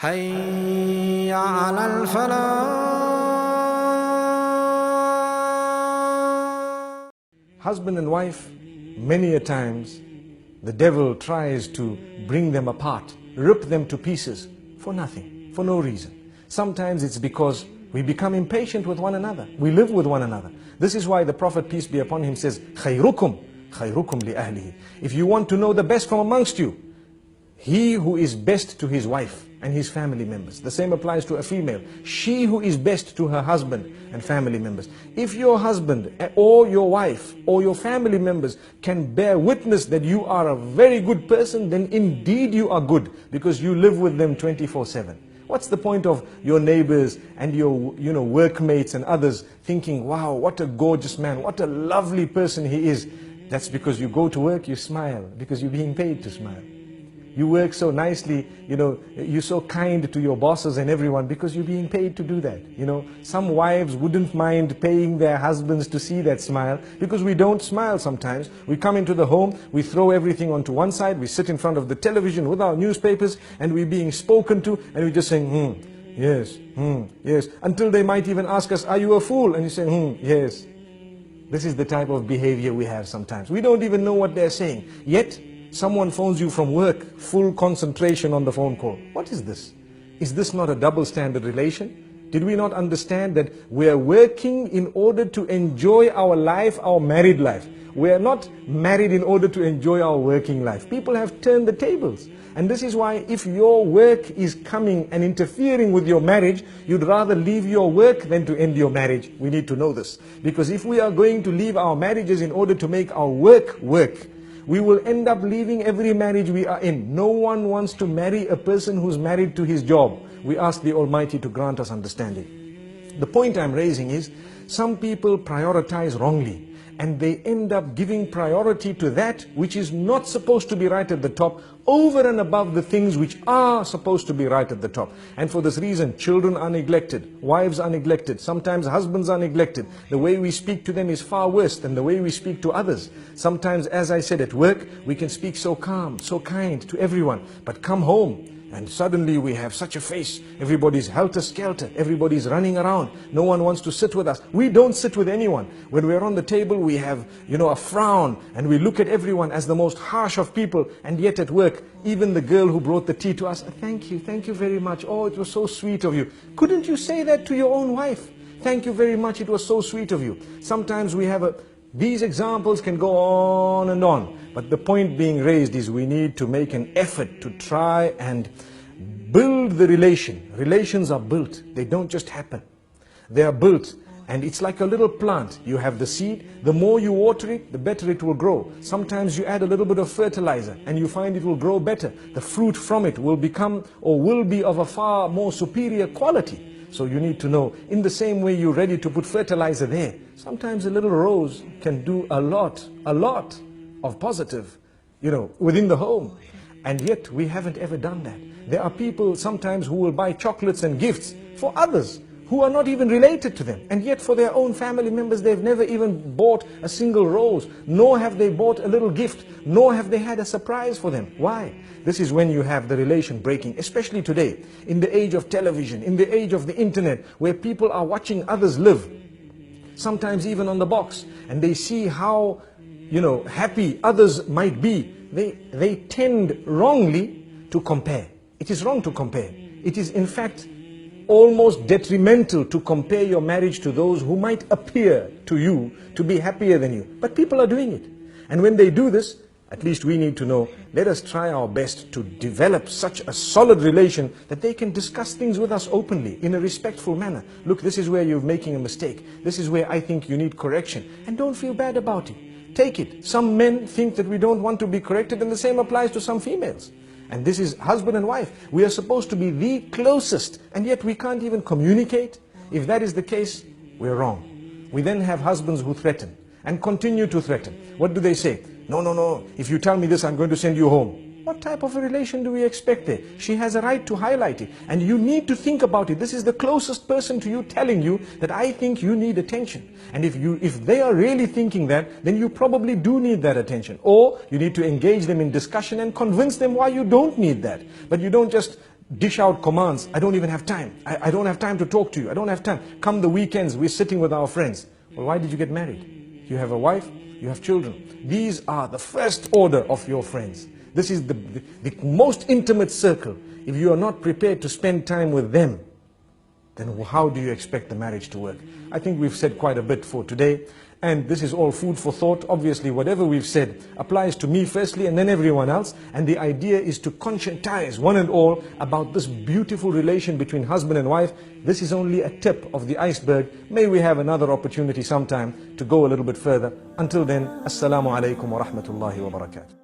حي على الفلاح. Husband and wife, many a times, the devil tries to bring them apart, rip them to pieces for nothing, for no reason. Sometimes it's because we become impatient with one another. We live with one another. This is why the Prophet, peace be upon him, says, خَيْرُكُمْ لِأَهْلِهِ. If you want to know the best from amongst you, he who is best to his wife and his family members. The same applies to a female. She who is best to her husband and family members. If your husband or your wife or your family members can bear witness that you are a very good person, then indeed you are good, because you live with them 24/7. What's the point of your neighbors and your workmates and others thinking, wow, what a gorgeous man, what a lovely person he is? That's because you go to work, you smile, because you're being paid to smile. You work so nicely, you're so kind to your bosses and everyone because you're being paid to do that. Some wives wouldn't mind paying their husbands to see that smile, because we don't smile sometimes. We come into the home, we throw everything onto one side, we sit in front of the television with our newspapers, and we're being spoken to, and we're just saying, yes, yes, until they might even ask us, are you a fool? And you say, yes. This is the type of behavior we have sometimes. We don't even know what they're saying. Yet, someone phones you from work, full concentration on the phone call. What is this? Is this not a double standard relation? Did we not understand that we are working in order to enjoy our life, our married life? We are not married in order to enjoy our working life. People have turned the tables. And this is why if your work is coming and interfering with your marriage, you'd rather leave your work than to end your marriage. We need to know this. Because if we are going to leave our marriages in order to make our work work, we will end up leaving every marriage we are in. No one wants to marry a person who's married to his job. We ask the Almighty to grant us understanding. The point I'm raising is, some people prioritize wrongly, and they end up giving priority to that which is not supposed to be right at the top, over and above the things which are supposed to be right at the top. And for this reason, children are neglected, wives are neglected, sometimes husbands are neglected. The way we speak to them is far worse than the way we speak to others. Sometimes, as I said, at work, we can speak so calm, so kind to everyone, but come home, and suddenly we have such a face. Everybody's helter-skelter. Everybody's running around. No one wants to sit with us. We don't sit with anyone. When we're on the table, we have, a frown, and we look at everyone as the most harsh of people. And yet at work, even the girl who brought the tea to us, thank you very much. Oh, it was so sweet of you. Couldn't you say that to your own wife? Thank you very much. It was so sweet of you. Sometimes we have these examples can go on and on. But the point being raised is we need to make an effort to try and build the relation. Relations are built. They don't just happen. They are built. And it's like a little plant. You have the seed. The more you water it, the better it will grow. Sometimes you add a little bit of fertilizer and you find it will grow better. The fruit from it will become or will be of a far more superior quality. So you need to know, in the same way you're ready to put fertilizer there, sometimes a little rose can do a lot of positive, within the home. And yet we haven't ever done that. There are people sometimes who will buy chocolates and gifts for others who are not even related to them. And yet for their own family members, they've never even bought a single rose, nor have they bought a little gift, nor have they had a surprise for them. Why? This is when you have the relation breaking, especially today, in the age of television, in the age of the internet, where people are watching others live, sometimes even on the box, and they see how, happy others might be. They tend wrongly to compare. It is wrong to compare. It is in fact almost detrimental to compare your marriage to those who might appear to you to be happier than you. But people are doing it. And when they do this, at least we need to know, let us try our best to develop such a solid relation that they can discuss things with us openly, in a respectful manner. Look, this is where you're making a mistake. This is where I think you need correction. And don't feel bad about it. Take it. Some men think that we don't want to be corrected, and the same applies to some females. And this is husband and wife. We are supposed to be the closest, and yet we can't even communicate. If that is the case, we're wrong. We then have husbands who threaten and continue to threaten. What do they say? No, if you tell me this, I'm going to send you home. What type of a relation do we expect there? She has a right to highlight it. And you need to think about it. This is the closest person to you telling you that I think you need attention. And if they are really thinking that, then you probably do need that attention. Or you need to engage them in discussion and convince them why you don't need that. But you don't just dish out commands. I don't even have time. I don't have time to talk to you. I don't have time. Come the weekends, we're sitting with our friends. Well, why did you get married? You have a wife, you have children. These are the first order of your friends. This is the most intimate circle. If you are not prepared to spend time with them, then how do you expect the marriage to work? I think we've said quite a bit for today, and this is all food for thought. Obviously, whatever we've said applies to me firstly and then everyone else, and the idea is to conscientize one and all about this beautiful relation between husband and wife. This is only a tip of the iceberg. May we have another opportunity sometime to go a little bit further. Until then, Assalamu alaikum wa rahmatullahi wa barakatuh.